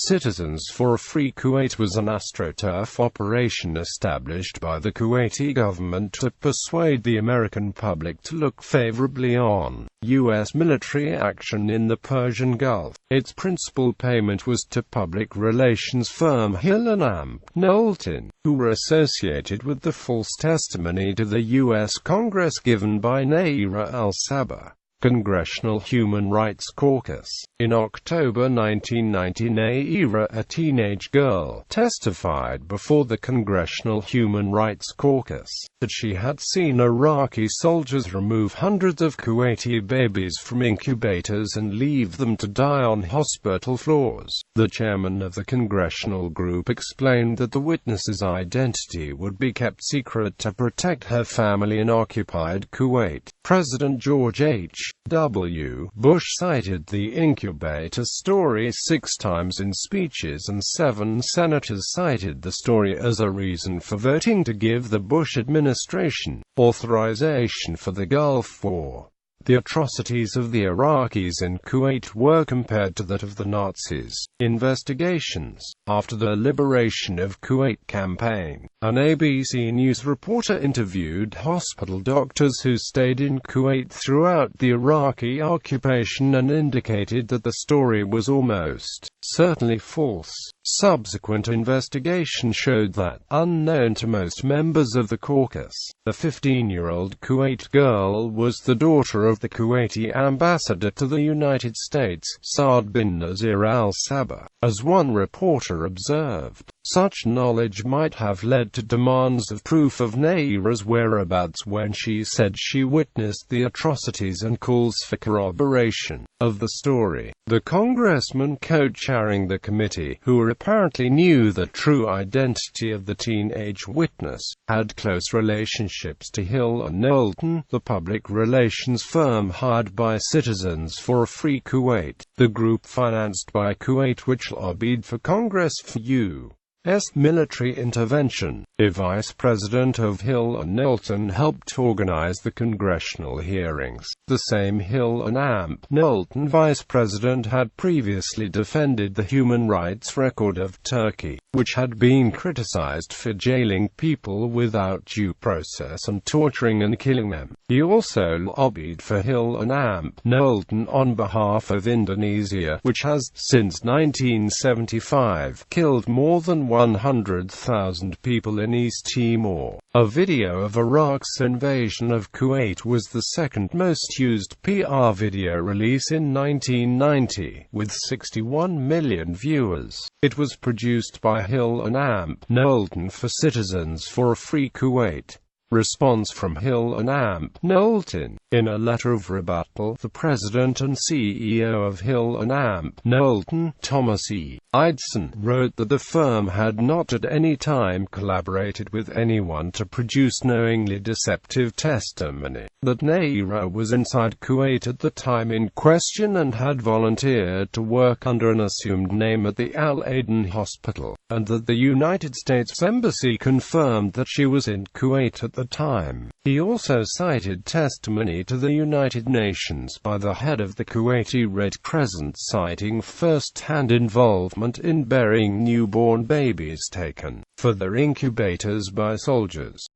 Citizens for a Free Kuwait was an astroturf operation established by the Kuwaiti government to persuade the American public to look favorably on U.S. military action in the Persian Gulf. Its principal payment was to public relations firm Hill & Amp, Knowlton, who were associated with the false testimony to the U.S. Congress given by Nayirah al-Ṣabaḥ, Congressional Human Rights Caucus. In October 1990, Nayirah, a teenage girl, testified before the Congressional Human Rights Caucus that she had seen Iraqi soldiers remove hundreds of Kuwaiti babies from incubators and leave them to die on hospital floors. The chairman of the congressional group explained that the witness's identity would be kept secret to protect her family in occupied Kuwait. President George H.W. Bush cited the incubator story 6 times in speeches, and 7 senators cited the story as a reason for voting to give the Bush administration authorization for the Gulf War. The atrocities of the Iraqis in Kuwait were compared to that of the Nazis. Investigations after the Liberation of Kuwait campaign. An ABC News reporter interviewed hospital doctors who stayed in Kuwait throughout the Iraqi occupation and indicated that the story was almost certainly false. Subsequent investigation showed that, unknown to most members of the caucus, the 15-year-old Kuwait girl was the daughter of the Kuwaiti ambassador to the United States, Saad bin Nasir al-Ṣabaḥ. As one reporter observed, such knowledge might have led to demands of proof of Nayirah's whereabouts when she said she witnessed the atrocities, and calls for corroboration of the story. The congressman co-chairing the committee, who apparently knew the true identity of the teenage witness, had close relationships to Hill & Knowlton, the public relations firm hired by Citizens for a Free Kuwait, the group financed by Kuwait which lobbied for Congress for U.S. military intervention. A vice president of Hill & Knowlton helped organize the congressional hearings. The same Hill & Amp Knowlton vice president had previously defended the human rights record of Turkey, which had been criticized for jailing people without due process and torturing and killing them. He also lobbied for Hill & Amp Knowlton on behalf of Indonesia, which has, since 1975, killed more than 100,000 people in East Timor. A video of Iraq's invasion of Kuwait was the second most used PR video release in 1990, with 61 million viewers. It was produced by Hill & Amp Knowlton for Citizens for a Free Kuwait. Response from Hill & Amp Knowlton. In a letter of rebuttal, the president and CEO of Hill & Amp Knowlton, Thomas E. Idson, wrote that the firm had not at any time collaborated with anyone to produce knowingly deceptive testimony, that Nayirah was inside Kuwait at the time in question and had volunteered to work under an assumed name at the Al-Aden hospital, and that the United States Embassy confirmed that she was in Kuwait at the time. He also cited testimony to the United Nations by the head of the Kuwaiti Red Crescent citing first-hand involvement in burying newborn babies taken for their incubators by soldiers.